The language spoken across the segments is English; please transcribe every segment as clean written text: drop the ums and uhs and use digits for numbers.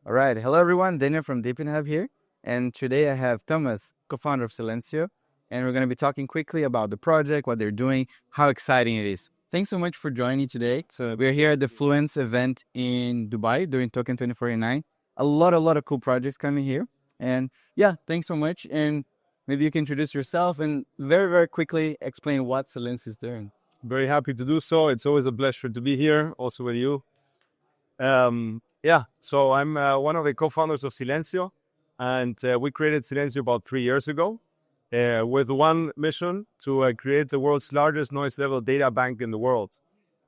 All right. Hello, everyone. Daniel from DePIN Hub here. And today I have Thomas, co-founder of Silencio. And we're going to be talking quickly about the project, what they're doing, how exciting it is. Thanks so much for joining today. So we're here at the Fluence event in Dubai during Token 2049. A lot of cool projects coming here. And yeah, thanks so much. And maybe you can introduce yourself and very quickly explain what Silencio is doing. Very happy to do so. It's always a pleasure to be here, also with you. So I'm one of the co-founders of Silencio, and we created Silencio about 3 years ago with one mission to create the world's largest noise level data bank in the world.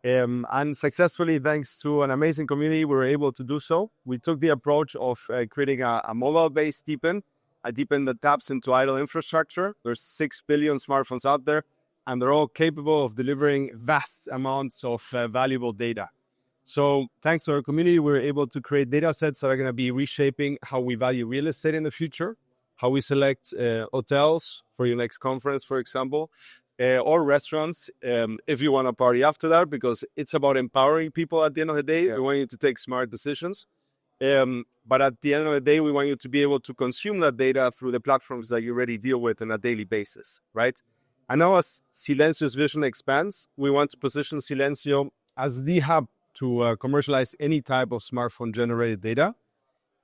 And successfully, thanks to an amazing community, we were able to do so. We took the approach of creating a mobile-based DePIN, a DePIN that taps into idle infrastructure. There's 6 billion smartphones out there, and they're all capable of delivering vast amounts of valuable data. So thanks to our community, we're able to create data sets that are going to be reshaping how we value real estate in the future, how we select hotels for your next conference, for example, or restaurants if you want to party after that, because it's about empowering people at the end of the day. We want you to take smart decisions. But at the end of the day, we want you to be able to consume that data through the platforms that you already deal with on a daily basis, right? And now as Silencio's vision expands, we want to position Silencio as the hub to commercialize any type of smartphone-generated data.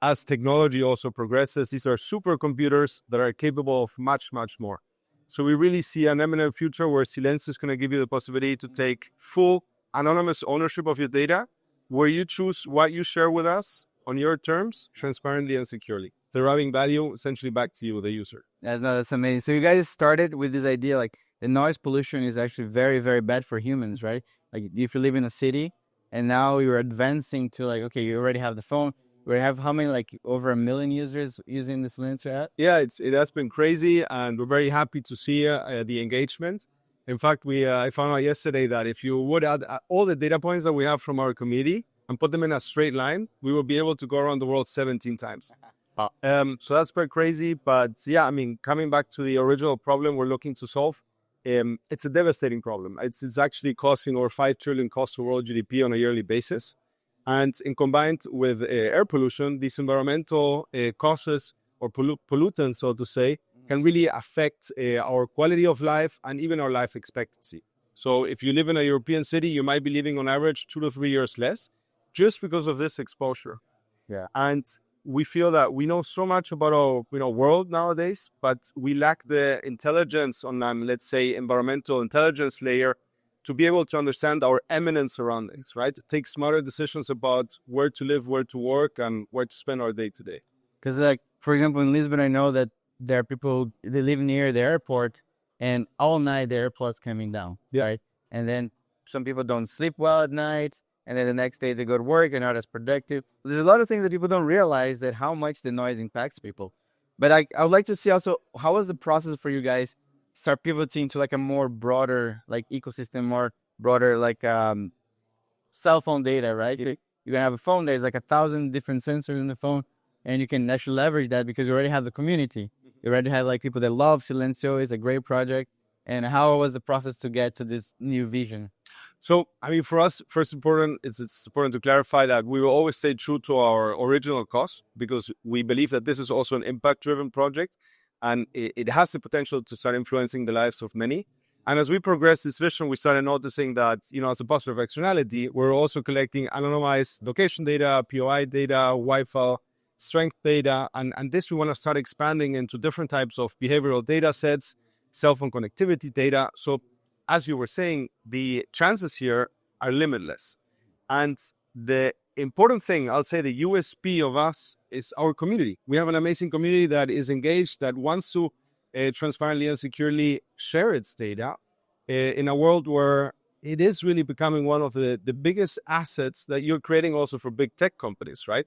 As technology also progresses, these are supercomputers that are capable of much more. So we really see an imminent future where Silencio is going to give you the possibility to take full anonymous ownership of your data, where you choose what you share with us on your terms, transparently and securely, deriving value essentially back to you, the user. That's amazing. So you guys started with this idea, like the noise pollution is actually very bad for humans, right? Like if you live in a city, and now you're advancing to like, okay, you already have the phone. We have how many, like over 1 million users using the Silencio app? Yeah, it has been crazy, and we're very happy to see the engagement. In fact, I found out yesterday that if you would add all the data points that we have from our community and put them in a straight line, we will be able to go around the world 17 times. So that's quite crazy. But yeah, I mean, coming back to the original problem we're looking to solve, it's a devastating problem. It's actually costing over 5 trillion cost to world GDP on a yearly basis. And in combined with air pollution, these environmental causes or pollutants, so to say, can really affect our quality of life and even our life expectancy. So if you live in a European city, you might be living on average 2 to 3 years less just because of this exposure. Yeah. And we feel that we know so much about our world nowadays, but we lack the intelligence on let's say, environmental intelligence layer to be able to understand our imminent surroundings, right? Take smarter decisions about where to live, where to work, and where to spend our day to day. Because like, for example, in Lisbon, I know that there are people, they live near the airport and all night the airport's coming down, right? And then some people don't sleep well at night. And then the next day they go to work, they're not as productive. There's a lot of things that people don't realize, that how much the noise impacts people. But I would like to see also, how was the process for you guys start pivoting to like a more broader like ecosystem, more broader like cell phone data, right? You're gonna have a phone, there's like 1,000 different sensors in the phone, and you can actually leverage that because you already have the community. You already have like people that love Silencio. It's a great project. And how was the process to get to this new vision? So, I mean, for us, it's important to clarify that we will always stay true to our original cause, because we believe that this is also an impact-driven project, and it has the potential to start influencing the lives of many. And as we progress this vision, we started noticing that, as a positive externality, we're also collecting anonymized location data, POI data, Wi-Fi strength data, and this we want to start expanding into different types of behavioral data sets, cell phone connectivity data. So as you were saying, the chances here are limitless. And the important thing, I'll say the USP of us, is our community. We have an amazing community that is engaged, that wants to transparently and securely share its data in a world where it is really becoming one of the biggest assets that you're creating also for big tech companies, right?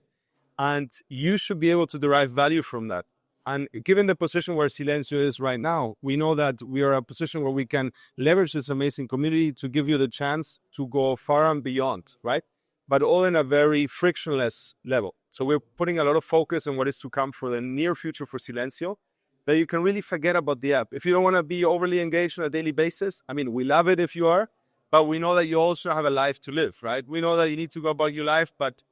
And you should be able to derive value from that. And given the position where Silencio is right now, we know that we are in a position where we can leverage this amazing community to give you the chance to go far and beyond, right? But all in a very frictionless level. So we're putting a lot of focus on what is to come for the near future for Silencio, that you can really forget about the app. If you don't want to be overly engaged on a daily basis, I mean, we love it if you are, but we know that you also have a life to live, right? We know that you need to go about your life, but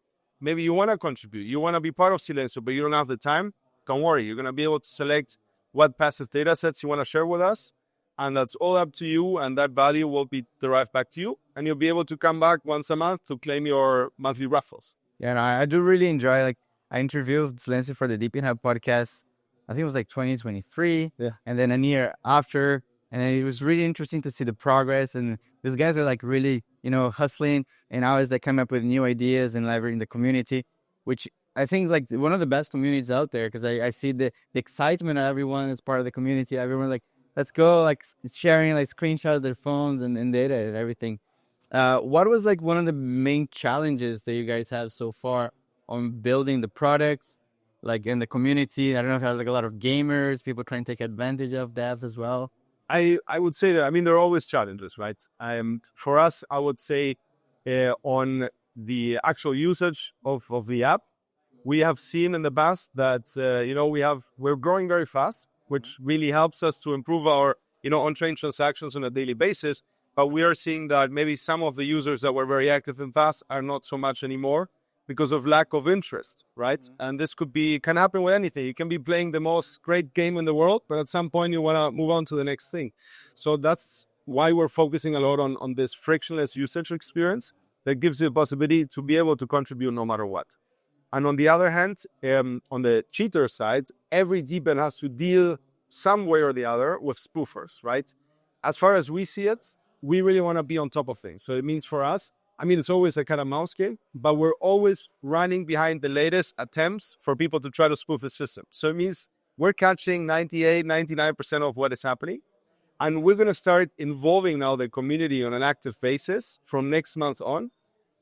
maybe you want to contribute, you want to be part of Silencio, but you don't have the time, don't worry. You're going to be able to select what passive data sets you want to share with us. And that's all up to you. And that value will be derived back to you. And you'll be able to come back once a month to claim your monthly raffles. Yeah, and I do really enjoy, like, I interviewed Silencio for the DePIN Hub podcast. I think it was like 2023. Yeah. And then a year after. And it was really interesting to see the progress. And these guys are like really, hustling. And always they come up with new ideas and leveraging the community, which I think like one of the best communities out there, because I see the excitement of everyone as part of the community. Everyone like, let's go, like sharing like screenshots of their phones and data and everything. What was like one of the main challenges that you guys have so far on building the products, like in the community? I don't know if you have like a lot of gamers, people trying to take advantage of that as well. I would say that, there are always challenges, right? For us, I would say on the actual usage of the app, we have seen in the past that, we're growing very fast, which really helps us to improve our, on-chain transactions on a daily basis. But we are seeing that maybe some of the users that were very active and fast are not so much anymore because of lack of interest, right? Mm-hmm. And this can happen with anything. You can be playing the most great game in the world, but at some point you want to move on to the next thing. So that's why we're focusing a lot on this frictionless usage experience that gives you the possibility to be able to contribute no matter what. And on the other hand, on the cheater side, every DePIN has to deal some way or the other with spoofers, right? As far as we see it, we really want to be on top of things. So it means for us, it's always a cat and mouse game, but we're always running behind the latest attempts for people to try to spoof the system. So it means we're catching 98, 99% of what is happening. And we're going to start involving now the community on an active basis from next month on,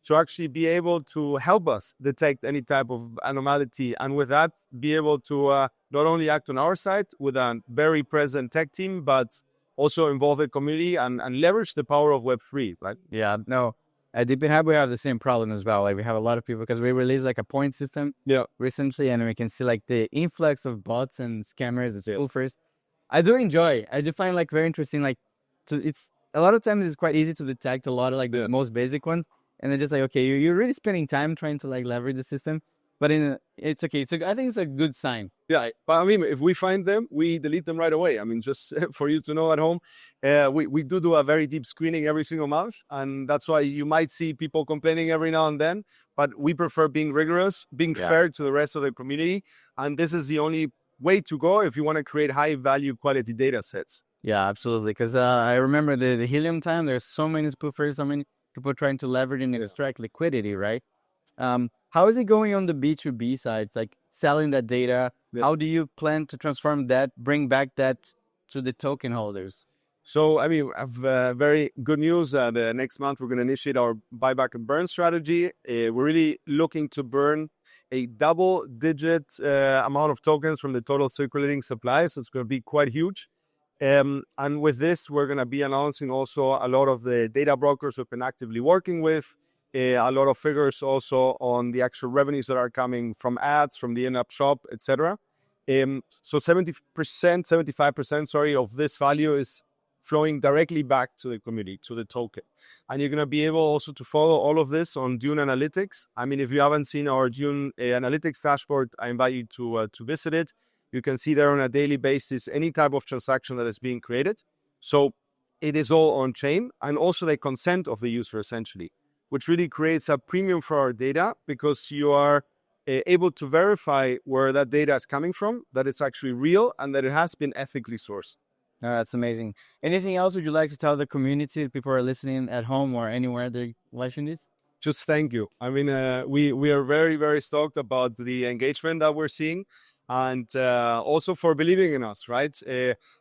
to actually be able to help us detect any type of anomaly, and with that, be able to not only act on our side with a very present tech team, but also involve the community and leverage the power of Web3, right? Yeah, no. At DePIN Hub, we have the same problem as well. Like, we have a lot of people, because we released like a point system recently, and we can see like the influx of bots and scammers and spoofers. I do find like very interesting, like, it's a lot of times it's quite easy to detect a lot of like the most basic ones. And they're just like, okay, you're really spending time trying to like leverage the system, but it's okay. I think it's a good sign. Yeah, but if we find them, we delete them right away. just for you to know at home, we do a very deep screening every single month, and that's why you might see people complaining every now and then. But we prefer being rigorous, being fair to the rest of the community, and this is the only way to go if you want to create high value quality data sets. Yeah, absolutely. Because I remember the Helium time. There's so many spoofers, so many people trying to leverage and extract liquidity, right? How is it going on the B2B side, like selling that data? Yeah. How do you plan to transform that, bring back that to the token holders? So, I have very good news. The next month, we're going to initiate our buyback and burn strategy. We're really looking to burn a double-digit amount of tokens from the total circulating supply. So it's going to be quite huge. And with this, we're going to be announcing also a lot of the data brokers we've been actively working with, a lot of figures also on the actual revenues that are coming from ads, from the in-app shop, etc. So 75% of this value is flowing directly back to the community, to the token. And you're going to be able also to follow all of this on Dune Analytics. If you haven't seen our Dune Analytics dashboard, I invite you to visit it. You can see there on a daily basis any type of transaction that is being created. So it is all on chain, and also the consent of the user essentially, which really creates a premium for our data, because you are able to verify where that data is coming from, that it's actually real, and that it has been ethically sourced. Oh, that's amazing. Anything else would you like to tell the community, people who are listening at home or anywhere they're watching this? Just thank you. We are very, very stoked about the engagement that we're seeing. And also for believing in us, right?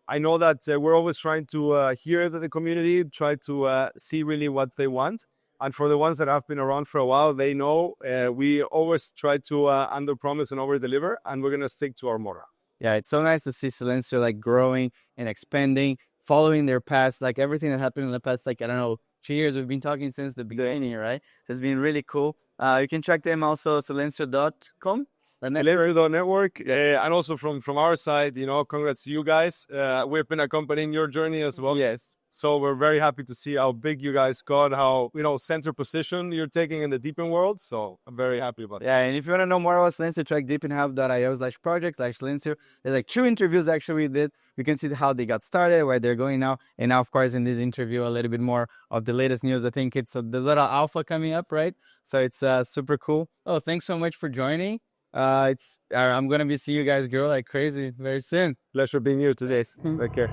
I know that we're always trying to hear the community, try to see really what they want. And for the ones that have been around for a while, they know we always try to under-promise and over-deliver, and we're going to stick to our motto. Yeah, it's so nice to see Silencio like growing and expanding, following their past, like everything that happened in the past, 2 years. We've been talking since the beginning, right? So it's been really cool. You can check them also, silencio.com. Network, and also from our side, congrats to you guys. We've been accompanying your journey as well. Yes. So we're very happy to see how big you guys got, how center position you're taking in the DePIN world. So I'm very happy about it. Yeah, and if you want to know more about Silencio, check deepinhub.io/project/Silencio. There's like 2 interviews actually we did. You can see how they got started, where they're going now, and now of course in this interview a little bit more of the latest news. I think it's the little alpha coming up, right? So it's super cool. Oh, thanks so much for joining. I'm gonna be seeing you guys grow like crazy very soon. Pleasure being here today. Take care.